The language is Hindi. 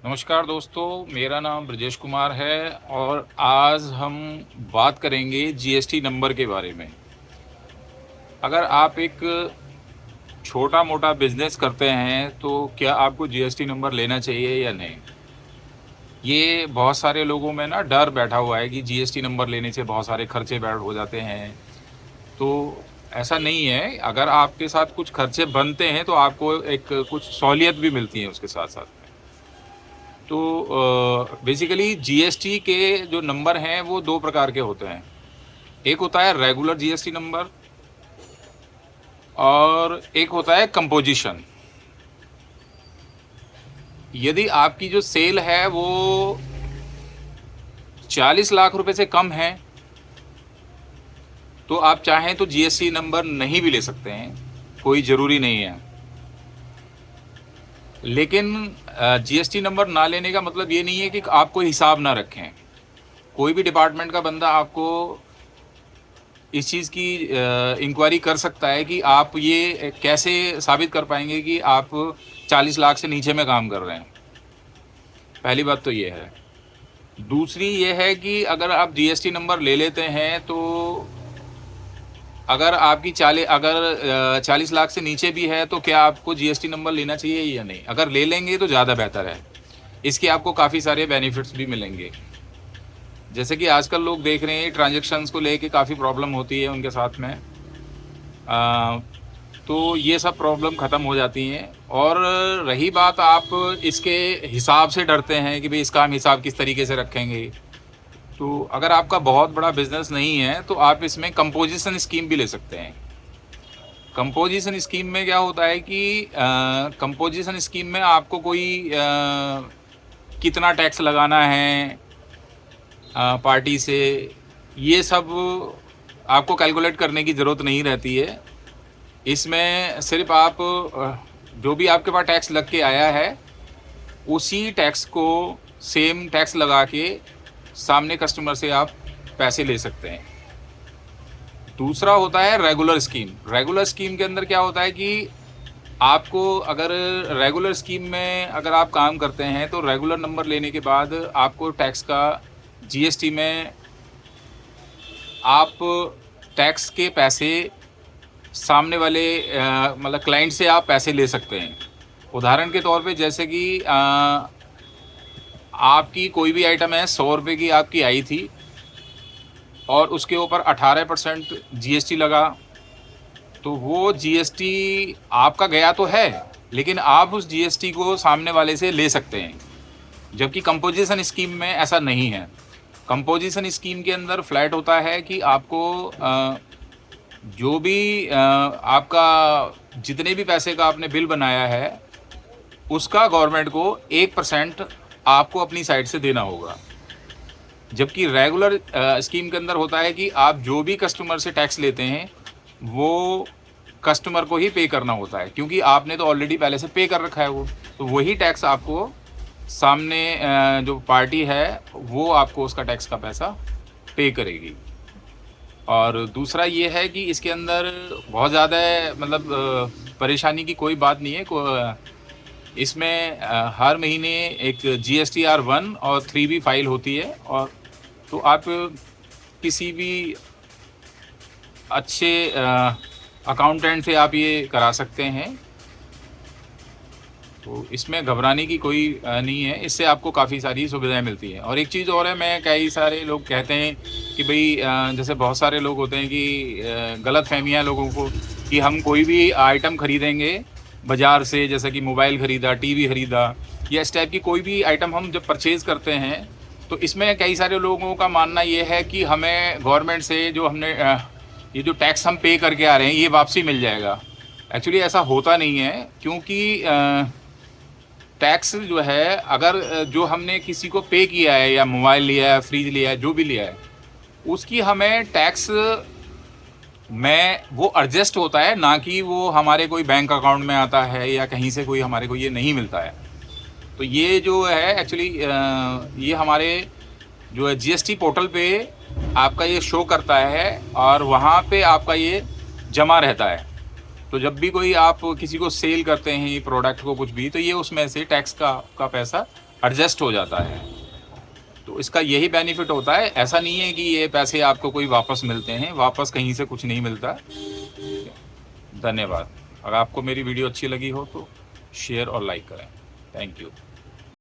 नमस्कार दोस्तों, मेरा नाम ब्रजेश कुमार है और आज हम बात करेंगे जीएसटी नंबर के बारे में। अगर आप एक छोटा मोटा बिजनेस करते हैं तो क्या आपको जीएसटी नंबर लेना चाहिए या नहीं। ये बहुत सारे लोगों में ना डर बैठा हुआ है कि जीएसटी नंबर लेने से बहुत सारे खर्चे बैठ हो जाते हैं। तो ऐसा नहीं है, अगर आपके साथ कुछ खर्चे बनते हैं तो आपको एक कुछ सहूलियत भी मिलती है उसके साथ साथ। तो बेसिकली जीएसटी के जो नंबर हैं वो दो प्रकार के होते हैं। एक होता है रेगुलर जीएसटी नंबर और एक होता है कंपोजिशन। यदि आपकी जो सेल है वो 40 लाख रुपए से कम है तो आप चाहें तो जीएसटी नंबर नहीं भी ले सकते हैं, कोई ज़रूरी नहीं है। लेकिन जीएसटी नंबर ना लेने का मतलब ये नहीं है कि आप कोई हिसाब ना रखें। कोई भी डिपार्टमेंट का बंदा आपको इस चीज़ की इंक्वायरी कर सकता है कि आप ये कैसे साबित कर पाएंगे कि आप 40 लाख से नीचे में काम कर रहे हैं। पहली बात तो ये है। दूसरी ये है कि अगर आप जीएसटी नंबर ले लेते हैं तो अगर आपकी 40 लाख से नीचे भी है तो क्या आपको जीएसटी नंबर लेना चाहिए या नहीं। अगर ले लेंगे तो ज़्यादा बेहतर है, इसके आपको काफ़ी सारे बेनिफिट्स भी मिलेंगे। जैसे कि आजकल लोग देख रहे हैं ट्रांजैक्शंस को लेके काफ़ी प्रॉब्लम होती है उनके साथ में। तो ये सब प्रॉब्लम ख़त्म हो जाती हैं। और रही बात, आप इसके हिसाब से डरते हैं कि भाई इसका हम हिसाब किस तरीके से रखेंगे। तो अगर आपका बहुत बड़ा बिजनेस नहीं है तो आप इसमें कंपोजिशन स्कीम भी ले सकते हैं। कंपोजिशन स्कीम में क्या होता है कि कंपोजिशन स्कीम में आपको कोई कितना टैक्स लगाना है पार्टी से, ये सब आपको कैलकुलेट करने की ज़रूरत नहीं रहती है। इसमें सिर्फ आप जो भी आपके पास टैक्स लग के आया है उसी टैक्स को सेम टैक्स लगा के सामने कस्टमर से आप पैसे ले सकते हैं। दूसरा होता है रेगुलर स्कीम। रेगुलर स्कीम के अंदर क्या होता है कि आपको अगर रेगुलर स्कीम में अगर आप काम करते हैं तो रेगुलर नंबर लेने के बाद आपको टैक्स का जीएसटी में आप टैक्स के पैसे सामने वाले मतलब क्लाइंट से आप पैसे ले सकते हैं। उदाहरण के तौर पे जैसे कि आपकी कोई भी आइटम है 100 रुपये की आपकी आई थी और उसके ऊपर 18% जीएसटी लगा, तो वो जीएसटी आपका गया तो है लेकिन आप उस जीएसटी को सामने वाले से ले सकते हैं। जबकि कंपोजिशन स्कीम में ऐसा नहीं है। कंपोजिशन स्कीम के अंदर फ्लैट होता है कि आपको जो भी आपका जितने भी पैसे का आपने बिल बनाया है उसका गवर्नमेंट को 1% आपको अपनी साइड से देना होगा। जबकि रेगुलर स्कीम के अंदर होता है कि आप जो भी कस्टमर से टैक्स लेते हैं वो कस्टमर को ही पे करना होता है, क्योंकि आपने तो ऑलरेडी पहले से पे कर रखा है वो, तो वही टैक्स आपको सामने जो पार्टी है वो आपको उसका टैक्स का पैसा पे करेगी। और दूसरा ये है कि इसके अंदर बहुत ज़्यादा मतलब परेशानी की कोई बात नहीं है। इसमें हर महीने एक GSTR 1 और 3B फाइल होती है, और तो आप किसी भी अच्छे अकाउंटेंट से आप ये करा सकते हैं। तो इसमें घबराने की कोई नहीं है, इससे आपको काफ़ी सारी सुविधाएं मिलती हैं। और एक चीज़ और है, मैं कई सारे लोग कहते हैं कि भाई जैसे बहुत सारे लोग होते हैं कि गलत फहमियाँ लोगों को कि हम कोई भी आइटम ख़रीदेंगे बाज़ार से, जैसे कि मोबाइल ख़रीदा, टीवी ख़रीदा, या इस टाइप की कोई भी आइटम हम जब परचेज़ करते हैं तो इसमें कई सारे लोगों का मानना ये है कि हमें गवर्नमेंट से जो हमने ये जो टैक्स हम पे करके आ रहे हैं ये वापसी मिल जाएगा। एक्चुअली ऐसा होता नहीं है, क्योंकि टैक्स जो है अगर जो हमने किसी को पे किया है या मोबाइल लिया है, फ्रिज लिया है, जो भी लिया है, उसकी हमें टैक्स में वो एडजस्ट होता है, ना कि वो हमारे कोई बैंक अकाउंट में आता है या कहीं से कोई हमारे को ये नहीं मिलता है। तो ये जो है एक्चुअली ये हमारे जो है जीएसटी पोर्टल पे आपका ये शो करता है और वहाँ पे आपका ये जमा रहता है। तो जब भी कोई आप किसी को सेल करते हैं प्रोडक्ट को कुछ भी, तो ये उसमें से टैक्स का पैसा एडजस्ट हो जाता है। तो इसका यही बेनिफिट होता है, ऐसा नहीं है कि ये पैसे आपको कोई वापस मिलते हैं, वापस कहीं से कुछ नहीं मिलता। धन्यवाद। अगर आपको मेरी वीडियो अच्छी लगी हो तो शेयर और लाइक करें। Thank you.